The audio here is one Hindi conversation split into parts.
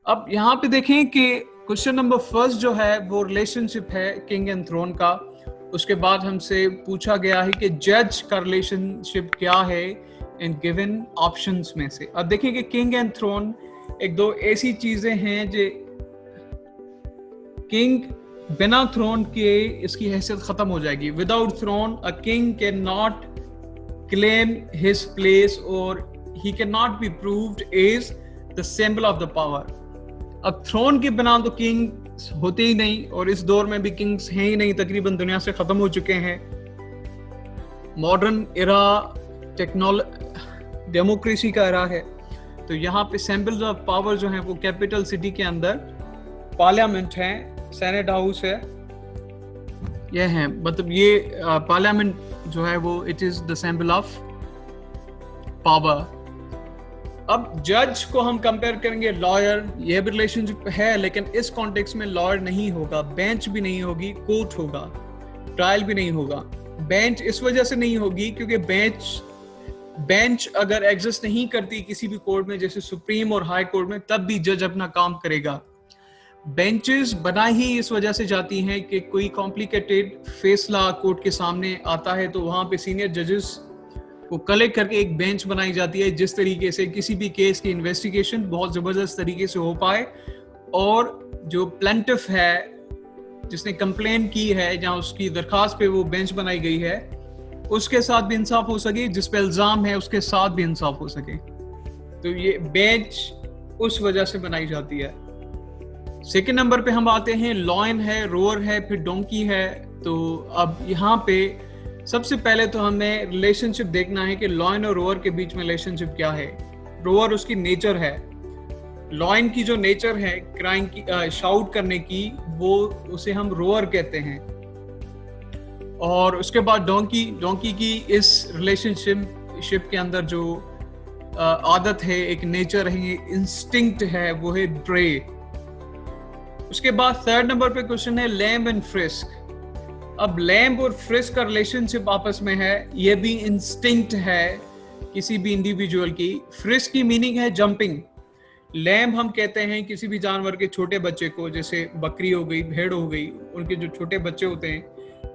अब यहाँ पे देखें कि क्वेश्चन नंबर फर्स्ट जो है वो रिलेशनशिप है किंग एंड थ्रोन का। उसके बाद हमसे पूछा गया है कि जज का रिलेशनशिप क्या है इन गिवन ऑप्शंस में से। अब देखिए कि किंग एंड थ्रोन एक दो ऐसी चीजें हैं जो किंग बिना थ्रोन के इसकी हैसियत खत्म हो जाएगी। Without throne a king can not claim his place or he cannot be proved as the symbol of the power। अब थ्रोन के बिना तो किंग्स होते ही नहीं, और इस दौर में भी किंग्स हैं ही नहीं, तकरीबन दुनिया से खत्म हो चुके हैं। मॉडर्न एरा डेमोक्रेसी का एरा है। तो यहाँ पे सिंबल्स ऑफ पावर जो हैं वो कैपिटल सिटी के अंदर पार्लियामेंट है, सेनेट हाउस है, ये है। मतलब ये पार्लियामेंट जो है वो it is the symbol of power. अब जज को हम कंपेयर करेंगे लॉयर, ये भी रिलेशनशिप है, लेकिन इस कॉन्टेक्स्ट में लॉयर नहीं होगा, बेंच भी नहीं होगी, कोर्ट होगा, ट्रायल भी नहीं होगा। बेंच इस वजह से नहीं होगी क्योंकि बेंच अगर एग्जिस्ट नहीं करती किसी भी कोर्ट में, जैसे सुप्रीम और हाई कोर्ट में, तब भी जज अपना काम करेगा। बेंचेस बना ही इस वजह से जाती हैं कि कोई कॉम्प्लिकेटेड फैसला कोर्ट के सामने आता है तो वहां पे सीनियर जजेस को कलेक्ट करके एक बेंच बनाई जाती है, जिस तरीके से किसी भी केस की इन्वेस्टिगेशन बहुत जबरदस्त तरीके से हो पाए, और जो प्लेंटिफ है जिसने कंप्लेन की है, जहां उसकी दरखास्त पे वो बेंच बनाई गई है, उसके साथ भी इंसाफ हो सके, जिस पे इल्जाम है उसके साथ भी इंसाफ हो सके। तो ये बेंच उस वजह से बनाई जाती है। सेकेंड नंबर पे हम आते हैं, लॉयन है, रोअर है, फिर डोंकी है। तो अब यहाँ पे सबसे पहले तो हमें रिलेशनशिप देखना है कि लॉयन और रोअर के बीच में रिलेशनशिप क्या है। रोअर उसकी नेचर है, लॉयन की जो नेचर है क्राइंग की, शाउट करने की, वो उसे हम रोअर कहते हैं। और उसके बाद डोंकी की इस रिलेशनशिप के अंदर जो आदत है, एक नेचर है, इंस्टिंक्ट है, वो है ड्रे। उसके बाद थर्ड नंबर पे क्वेश्चन है लैम्ब एंड फ्रिस्क। अब लैम्ब और फ्रिस्क का रिलेशनशिप आपस में है, ये भी इंस्टिंक्ट है किसी भी इंडिविजुअल की। फ्रिस्क की मीनिंग है जंपिंग। लैम्ब हम कहते हैं किसी भी जानवर के छोटे बच्चे को, जैसे बकरी हो गई, भेड़ हो गई, उनके जो छोटे बच्चे होते हैं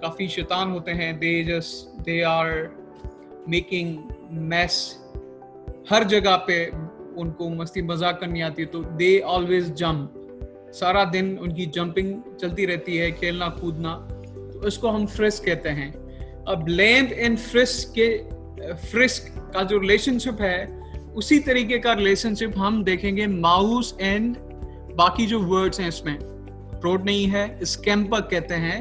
काफी शैतान होते हैं, दे आर मेकिंग मैस, हर जगह पे उनको मस्ती मजाक करनी आती है, तो दे ऑलवेज जंप, सारा दिन उनकी जंपिंग चलती रहती है, खेलना कूदना, तो इसको हम फ्रिस्क कहते हैं। अब लैम्ब एंड फ्रिस्क का जो रिलेशनशिप है, उसी तरीके का रिलेशनशिप हम देखेंगे माउस एंड बाकी जो वर्ड्स हैं इसमें। प्रोड नहीं है, स्कैम्पर कहते हैं।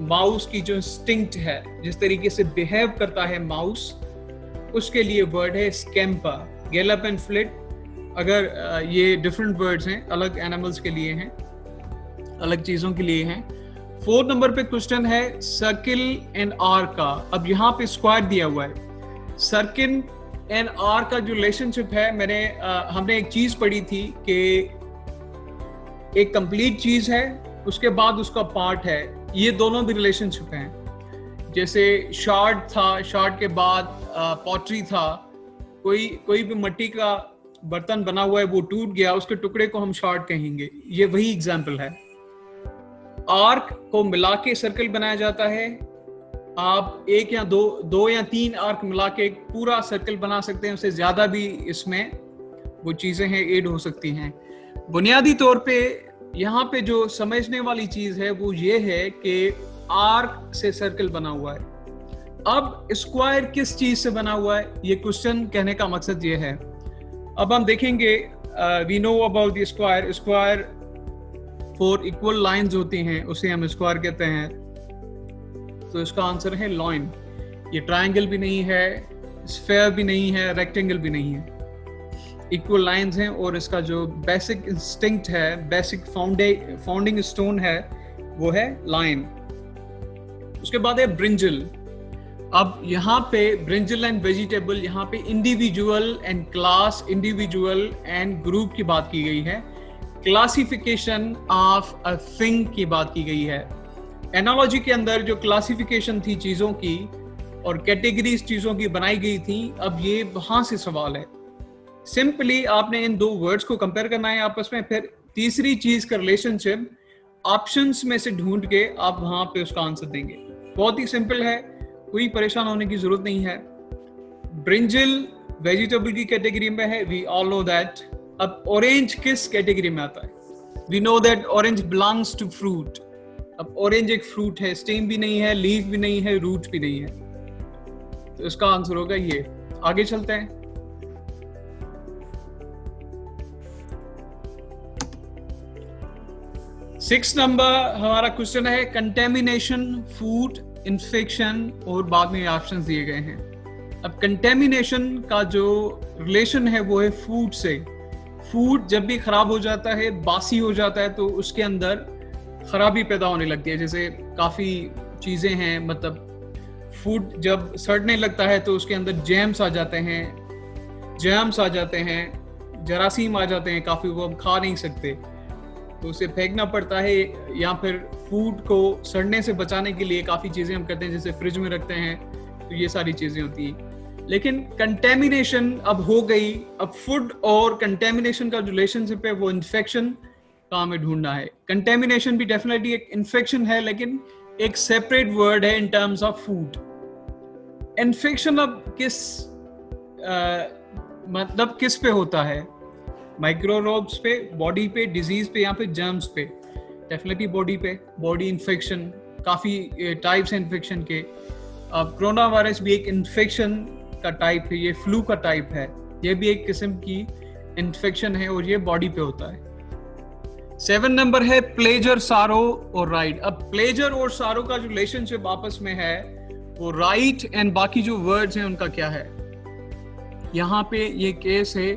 माउस की जो इंस्टिंक्ट है, जिस तरीके से बिहेव करता है माउस, उसके लिए वर्ड है स्कैम्पर। गैलप एंड फ्लिट, अगर ये डिफरेंट वर्ड्स हैं, अलग एनिमल्स के लिए हैं, अलग चीजों के लिए हैं। फोर्थ नंबर पे क्वेश्चन है सर्किल एंड आर का। अब यहाँ पे स्क्वायर दिया हुआ है। सर्किल एंड आर का जो रिलेशनशिप है, हमने एक चीज पढ़ी थी कि एक कंप्लीट चीज है, उसके बाद उसका पार्ट है, ये दोनों भी रिलेशनशिप हैं। जैसे शार्ड था, शार्ड के बाद पॉटरी था, कोई भी मिट्टी का बर्तन बना हुआ है, वो टूट गया, उसके टुकड़े को हम शार्ड कहेंगे। ये वही एग्जाम्पल है। आर्क को मिला के सर्कल बनाया जाता है। आप एक या दो या तीन आर्क मिला के एक पूरा सर्कल बना सकते हैं, उससे ज्यादा भी इसमें वो चीजें हैं ऐड हो सकती हैं। बुनियादी तौर पे यहाँ पे जो समझने वाली चीज है वो ये है कि आर्क से सर्कल बना हुआ है। अब स्क्वायर किस चीज से बना हुआ है, ये क्वेश्चन कहने का मकसद ये है। अब हम देखेंगे, we know about the square. Square 4 equal lines होती हैं, उसे हम स्क्वायर कहते हैं। तो इसका आंसर है लॉइन। ये ट्रायंगल भी नहीं है, स्फेयर भी नहीं है, रेक्टेंगल भी नहीं है, इक्वल लाइंस हैं। और इसका जो बेसिक इंस्टिंक्ट है, बेसिक फाउंडिंग स्टोन है, वो है लाइन। उसके बाद है ब्रिंजल। अब यहाँ पे ब्रिंजल एंड वेजिटेबल, यहाँ पे individual and class, individual and group की बात की गई है, क्लासिफिकेशन ऑफ अ थिंग की बात की गई है। एनालॉजी के अंदर जो क्लासिफिकेशन थी चीजों की और कैटेगरीज चीजों की बनाई गई थी, अब ये वहां से सवाल है। सिंपली आपने इन दो वर्ड्स को कंपेयर करना है आपस में, फिर तीसरी चीज का रिलेशनशिप ऑप्शंस में से ढूंढ के आप वहां पे उसका आंसर देंगे। बहुत ही सिंपल है, कोई परेशान होने की जरूरत नहीं है। ब्रिंजल वेजिटेबल की कैटेगरी में है, वी ऑल नो दैट। अब ऑरेंज किस कैटेगरी में आता है? We know that orange belongs to fruit. अब ऑरेंज एक फ्रूट है, स्टेम भी नहीं है, लीफ भी नहीं है, रूट भी नहीं है, तो इसका आंसर होगा ये। आगे चलते हैं। सिक्स नंबर हमारा क्वेश्चन है कंटेमिनेशन, फूड इन्फेक्शन, और बाद में ऑप्शंस दिए गए हैं। अब कंटेमिनेशन का जो रिलेशन है वो है फूड से। फूड जब भी खराब हो जाता है, बासी हो जाता है, तो उसके अंदर खराबी पैदा होने लगती है। जैसे काफ़ी चीज़ें हैं, मतलब फूड जब सड़ने लगता है तो उसके अंदर जैम्स आ जाते हैं, जरासीम आ जाते हैं काफ़ी, वो हम खा नहीं सकते, तो उसे फेंकना पड़ता है। या फिर फूड को सड़ने से बचाने के लिए काफ़ी चीज़ें हम करते हैं, जैसे फ्रिज में रखते हैं, तो ये सारी चीज़ें होती हैं। लेकिन कंटेमिनेशन अब हो गई। अब फूड और कंटेमिनेशन का जो रिलेशनशिप है वो इन्फेक्शन का हमें ढूंढना है। कंटेमिनेशन भी डेफिनेटली एक इन्फेक्शन है, लेकिन एक सेपरेट वर्ड है in terms of food. Infection अब मतलब किस पे होता है? माइक्रोरोब्स पे, बॉडी पे, डिजीज पे, या फिर जर्म्स पे? डेफिनेटली बॉडी पे। बॉडी इन्फेक्शन, काफ़ी टाइप्स हैं इन्फेक्शन के। अब कोरोना वायरस भी एक इन्फेक्शन का टाइप है, ये फ्लू का टाइप है, ये भी एक किस्म की इन्फेक्शन है और ये बॉडी पे होता है। 7 नंबर है प्लेजर, सारो और राइट। अब प्लेजर और सारो का जो रिलेशनशिप आपस में है वो राइट एंड बाकी जो वर्ड्स हैं उनका क्या है? यहाँ पे ये केस है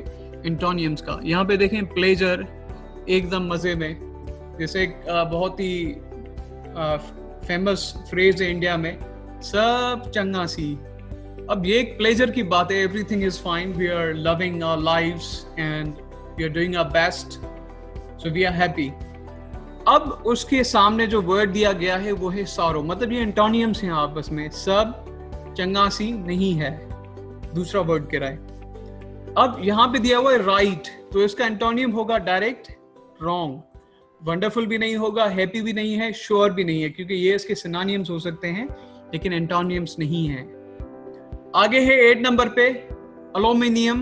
एंटोनियम्स का। यहाँ पे देखें, प्लेजर एकदम मजे में, जैसे एक बहुत ही फेमस फ्रेज है इंडिया में, सब चंगा सी। अब ये एक प्लेजर की बात है, everything is fine, we are loving our lives and we are doing our best, so we are happy. अब उसके सामने जो वर्ड दिया गया है वो है सारो, मतलब ये एंटोनियम्स हैं आपस में, सब चंगा सी नहीं है, दूसरा वर्ड कह रहा है। अब यहाँ पे दिया हुआ है राइट, तो इसका एंटोनियम होगा डायरेक्ट रॉन्ग। वंडरफुल भी नहीं होगा, हैप्पी भी नहीं है, श्योर भी नहीं है, क्योंकि ये इसके सिनोनिम्स हो सकते हैं लेकिन एंटोनियम्स नहीं है। आगे है 8 नंबर पे एल्यूमिनियम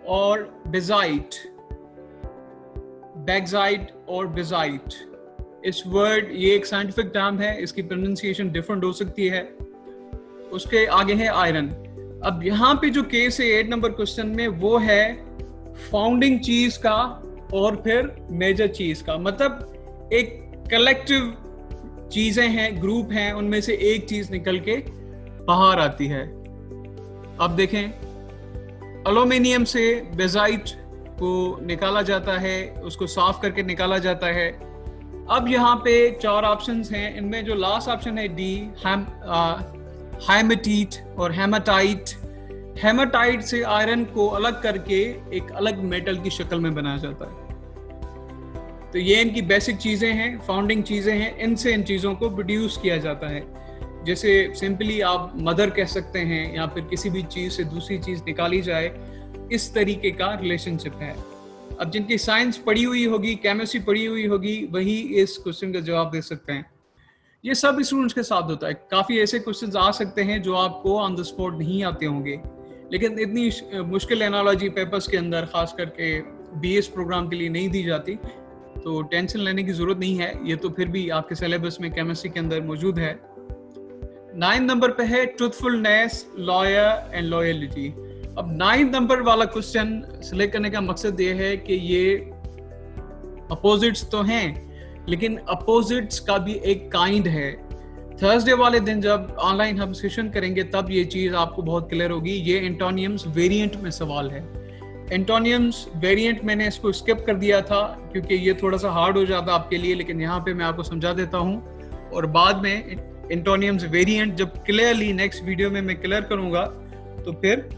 और बेजाइट, बैक्साइट और बेजाइट। इस वर्ड, ये एक साइंटिफिक टर्म है, इसकी प्रोनाउंसिएशन डिफरेंट हो सकती है। उसके आगे है आयरन। अब यहाँ पे जो केस है 8 नंबर क्वेश्चन में वो है फाउंडिंग चीज का और फिर मेजर चीज का, मतलब एक कलेक्टिव चीजें हैं, ग्रुप हैं, उनमें से एक चीज निकल के बाहर आती है। अब देखें, एल्यूमिनियम से बेजाइट को निकाला जाता है, उसको साफ करके निकाला जाता है। अब यहाँ पे 4 ऑप्शंस हैं, इनमें जो लास्ट ऑप्शन है डी, हेमेटीट और हेमाटाइट। हेमाटाइट से आयरन को अलग करके एक अलग मेटल की शक्ल में बनाया जाता है। तो ये इनकी बेसिक चीजें हैं, फाउंडिंग चीजें हैं, इनसे इन चीजों को प्रोड्यूस किया जाता है। जैसे सिंपली आप मदर कह सकते हैं, या फिर किसी भी चीज से दूसरी चीज निकाली जाए, इस तरीके का रिलेशनशिप है। अब जिनकी साइंस पढ़ी हुई होगी, केमिस्ट्री पढ़ी हुई होगी, वही इस क्वेश्चन का जवाब दे सकते हैं। ये सब स्टूडेंट्स के साथ होता है। काफी ऐसे क्वेश्चंस आ सकते हैं जो आपको ऑन द स्पॉट नहीं आते होंगे, लेकिन इतनी मुश्किल एनालॉजी पेपर्स के अंदर खास करके बीएस प्रोग्राम के लिए नहीं दी जाती, तो टेंशन लेने की जरूरत नहीं है, ये तो फिर भी आपके सिलेबस में केमिस्ट्री के अंदर मौजूद है। 9 नंबर पे है ट्रूथफुलनेस, लॉयर एंड लॉयल्टी। अब 9 नंबर वाला क्वेश्चन सिलेक्ट करने का मकसद ये है कि ये अपोजिट्स तो हैं, लेकिन अपोजिट्स का भी एक काइंड है। थर्सडे वाले दिन जब ऑनलाइन हम सेशन करेंगे तब ये चीज़ आपको बहुत क्लियर होगी। ये एंटोनियम्स वेरिएंट में सवाल है। एंटोनियम्स वेरिएंट मैंने इसको स्किप कर दिया था क्योंकि ये थोड़ा सा हार्ड हो जाता आपके लिए, लेकिन यहाँ पे मैं आपको समझा देता हूँ, और बाद में एंटोनियम्स वेरिएंट जब क्लियरली नेक्स्ट वीडियो में मैं क्लियर करूँगा तो फिर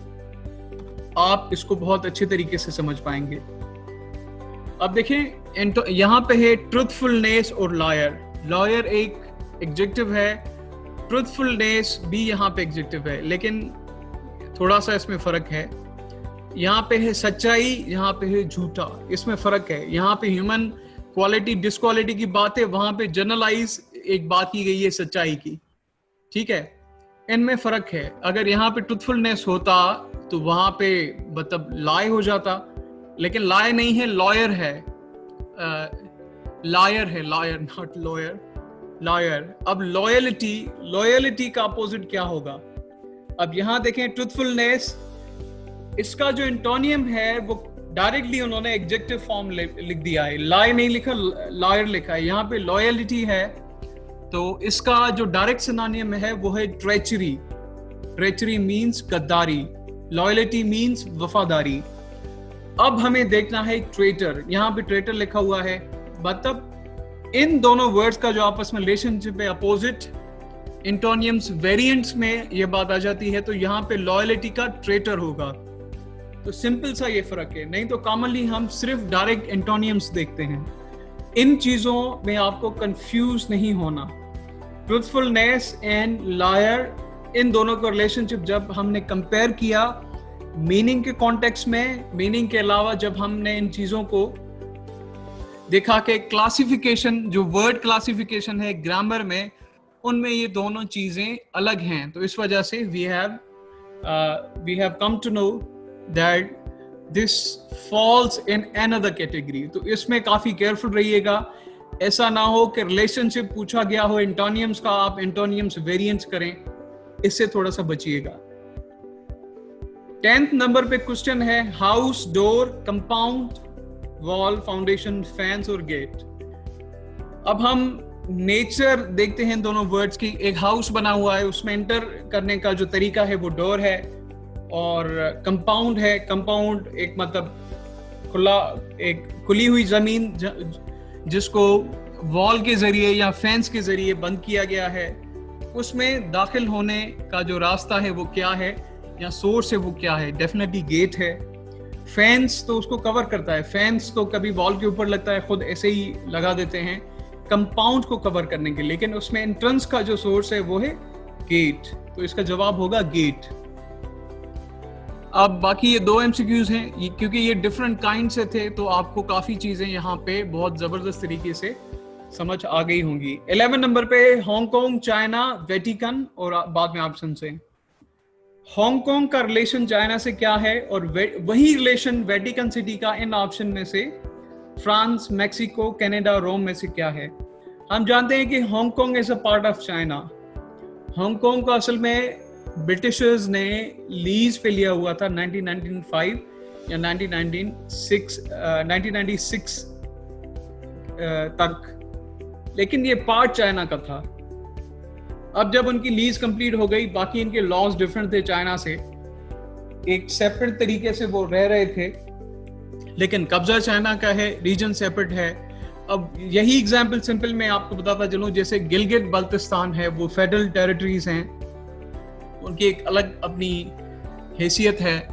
आप इसको बहुत अच्छे तरीके से समझ पाएंगे। अब देखिए, यहाँ पे है ट्रूथफुलनेस और लॉयर। लॉयर एक एडजेक्टिव है, ट्रूथफुलनेस भी यहाँ पे एडजेक्टिव है, लेकिन थोड़ा सा इसमें फर्क है। यहाँ पे है सच्चाई, यहाँ पे है झूठा, इसमें फर्क है। यहाँ पे ह्यूमन क्वालिटी डिसक्वालिटी की बात है, वहां पे जनरलाइज एक बात की गई है सच्चाई की, ठीक है, इनमें फर्क है। अगर यहाँ पे ट्रुथफुलनेस होता तो वहां पे मतलब लाय हो जाता, लेकिन लाय नहीं है, लॉयर है, लायर है, लायर नॉट लॉयर, लायर। अब लॉयलिटी का अपोजिट क्या होगा? अब यहां देखें ट्रुथफुलनेस, इसका जो एंटोनियम है वो डायरेक्टली उन्होंने एडजेक्टिव फॉर्म लिख दिया है, लाय नहीं लिखा, लायर लिखा है। यहाँ पे लॉयलिटी है तो इसका जो डायरेक्ट सिनोनिम है वो है ट्रेचरी। ट्रेचरी मींस गद्दारी, लॉयलिटी मींस वफादारी। अब हमें देखना है ट्रेटर, यहाँ पे ट्रेटर लिखा हुआ है, मतलब इन दोनों वर्ड्स का जो आपस में रिलेशनशिप है अपोजिट इंटोनियम्स वेरिएंट्स में ये बात आ जाती है, तो यहाँ पे लॉयलिटी का ट्रेटर होगा। तो सिंपल सा ये फर्क है, नहीं तो कॉमनली हम सिर्फ डायरेक्ट एंटोनियम्स देखते हैं। इन चीजों में आपको कंफ्यूज नहीं होना। ट्रुथफुलनेस एंड लायर, इन दोनों का रिलेशनशिप जब हमने कंपेयर किया मीनिंग के कॉन्टेक्स्ट में, मीनिंग के अलावा जब हमने इन चीजों को देखा कि क्लासिफिकेशन, जो वर्ड क्लासिफिकेशन है ग्रामर में, उनमें ये दोनों चीजें अलग हैं, तो इस वजह से we have come to know that this falls in another category. तो इसमें काफी केयरफुल रहिएगा, ऐसा ना हो कि रिलेशनशिप पूछा गया हो एंटोनियम्स का, आप एंटोनियम्स वेरिएंट्स करें, इससे थोड़ा सा बचिएगा। 10th नंबर पे क्वेश्चन है house, door, compound, wall, foundation, fans और गेट। अब हम नेचर देखते हैं दोनों वर्ड्स की। एक हाउस बना हुआ है, उसमें एंटर करने का जो तरीका है वो डोर है, और कंपाउंड है, कंपाउंड एक मतलब खुला, एक खुली हुई जमीन जिसको वॉल के जरिए या फेंस के जरिए बंद किया गया है, उसमें दाखिल होने का जो रास्ता है वो क्या है या सोर्स है वो क्या है? डेफिनेटली गेट है। फेंस तो उसको कवर करता है, फेंस तो कभी वॉल के ऊपर लगता है, खुद ऐसे ही लगा देते हैं कंपाउंड को कवर करने के, लेकिन उसमें एंट्रेंस का जो सोर्स है वो है गेट, तो इसका जवाब होगा गेट। अब बाकी ये 2 MCQs हैं, क्योंकि ये डिफरेंट काइंड से थे तो आपको काफी चीजें यहाँ पे बहुत जबरदस्त तरीके से समझ आ गई होंगी। 11 नंबर पे हांगकांग, चाइना, वेटिकन और बाद में ऑप्शन से हांगकांग का रिलेशन चाइना से क्या है, और वही रिलेशन वेटिकन सिटी का इन ऑप्शन में से फ्रांस, मैक्सिको, कनाडा, रोम में से क्या है? हम जानते हैं कि Hong Kong is a part of China. Hong Kong को असल में ब्रिटिशर्स ने लीज पे लिया हुआ था 1995 या 1996 तक, लेकिन ये पार्ट चाइना का था। अब जब उनकी लीज कंप्लीट हो गई, बाकी इनके लॉज डिफरेंट थे चाइना से, एक सेपरेट तरीके से वो रह रहे थे, लेकिन कब्जा चाइना का है, रीजन सेपरेट है। अब यही एग्जांपल सिंपल मैं आपको बताता चलूं, जैसे गिलगित बल्तिस्तान है, वो फेडरल टेरिटरीज हैं, उनकी एक अलग अपनी हैसियत है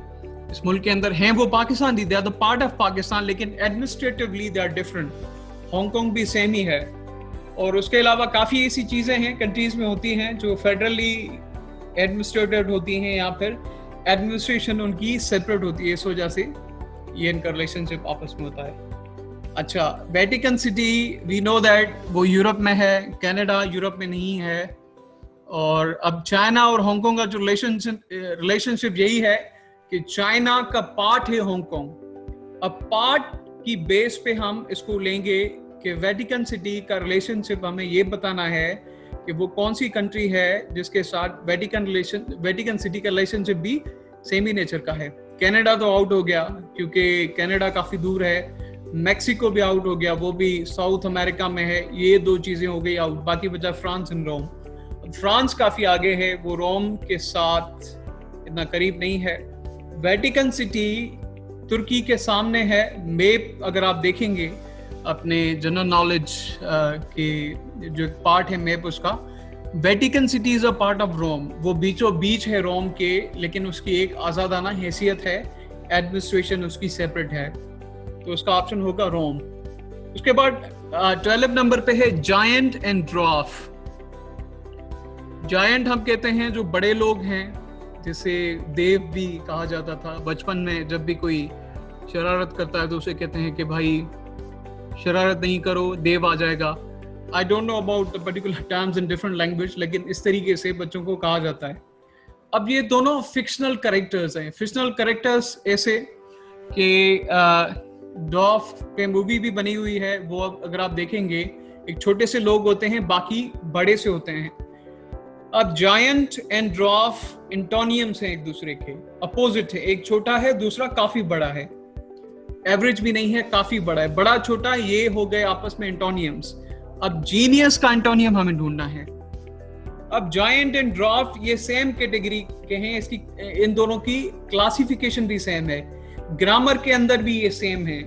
इस मुल्क के अंदर, हैं वो Pakistan, they are the part of Pakistan, लेकिन administratively they are different. Hong Kong भी सेम ही है। और उसके अलावा काफ़ी ऐसी चीज़ें हैं कंट्रीज में होती हैं जो फेडरली एडमिनिस्ट्रेटेड होती हैं, या फिर एडमिनिस्ट्रेशन उनकी सेपरेट होती है, इस वजह से ये इनका रिलेशनशिप आपस में होता है। अच्छा, Vatican city we know that वो यूरोप में है, कनाडा यूरोप में नहीं है। और अब चाइना और हांगकांग का जो रिलेशनशिप यही है कि चाइना का पार्ट है हांगकांग। अब पार्ट की बेस पे हम इसको लेंगे कि वेटिकन सिटी का रिलेशनशिप हमें ये बताना है कि वो कौन सी कंट्री है जिसके साथ वेटिकन सिटी का रिलेशनशिप भी सेम ही नेचर का है। कनाडा तो आउट हो गया क्योंकि कनाडा काफी दूर है, मैक्सिको भी आउट हो गया, वो भी साउथ अमेरिका में है, ये 2 चीजें हो गई आउट, बाकी बचा फ्रांस एंड रोम। फ्रांस काफी आगे है, वो रोम के साथ इतना करीब नहीं है। वेटिकन सिटी तुर्की के सामने है। मैप अगर आप देखेंगे अपने जनरल नॉलेज के जो पार्ट है मैप उसका, Vatican city is a part of Rome, वो बीचों बीच है रोम के, लेकिन उसकी एक आजादाना हैसियत है, एडमिनिस्ट्रेशन उसकी सेपरेट है, तो उसका ऑप्शन होगा रोम। उसके बाद 12 नंबर पे है जायंट एंड ड्वार्फ। जायंट हम कहते हैं जो बड़े लोग हैं, जिसे देव भी कहा जाता था। बचपन में जब भी कोई शरारत करता है तो उसे कहते हैं कि भाई शरारत नहीं करो, देव आ जाएगा। I don't know about the particular terms in different language, लेकिन इस तरीके से बच्चों को कहा जाता है। अब ये दोनों फिक्शनल कैरेक्टर्स हैं। फिक्शनल कैरेक्टर्स ऐसे कि डॉफ पे मूवी भी बनी हुई है, वो अगर आप देखेंगे एक छोटे से लोग होते हैं, बाकी बड़े से होते हैं। अब जायंट एंड ड्वार्फ एंटोनियम्स हैं, एक दूसरे के अपोजिट है। एक छोटा है, दूसरा काफी बड़ा है। एवरेज भी नहीं है, काफी बड़ा है। बड़ा छोटा ये हो गए आपस में एंटोनियम्स। अब जीनियस का एंटोनियम हमें ढूंढना है। अब जायंट एंड ड्वार्फ ये सेम कैटेगरी के हैं, इसकी इन दोनों की क्लासिफिकेशन भी सेम है, ग्रामर के अंदर भी ये सेम है।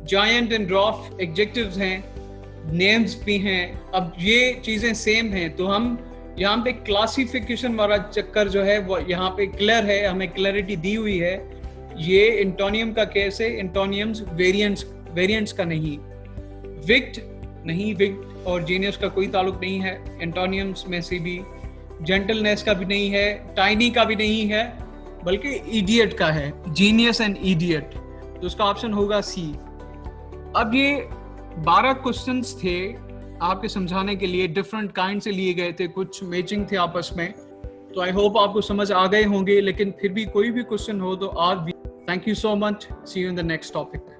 जायंट एंड ड्वार्फ एडजेक्टिव्स हैं, नेम्स भी हैं। अब ये चीजें सेम हैं, तो हम यहाँ पे क्लासिफिकेशन वाला चक्कर जो है वो यहाँ पे क्लियर है, हमें क्लैरिटी दी हुई है। ये एंटोनियम का केस है, एंटोनियम्स वेरिएंट्स का नहीं। विक्ट नहीं, विक्ट और जीनियस का कोई ताल्लुक नहीं है एंटोनियम्स में से भी। जेंटलनेस का भी नहीं है, टाइनी का भी नहीं है, बल्कि इडियट का है, जीनियस एंड इडियट। तो उसका ऑप्शन होगा सी। अब ये 12 क्वेश्चंस थे आपके समझाने के लिए, डिफरेंट काइंड से लिए गए थे, कुछ मैचिंग थे आपस में। तो आई होप आपको समझ आ गए होंगे, लेकिन फिर भी कोई भी क्वेश्चन हो तो आप भी। Thank you so much, see you in the next topic.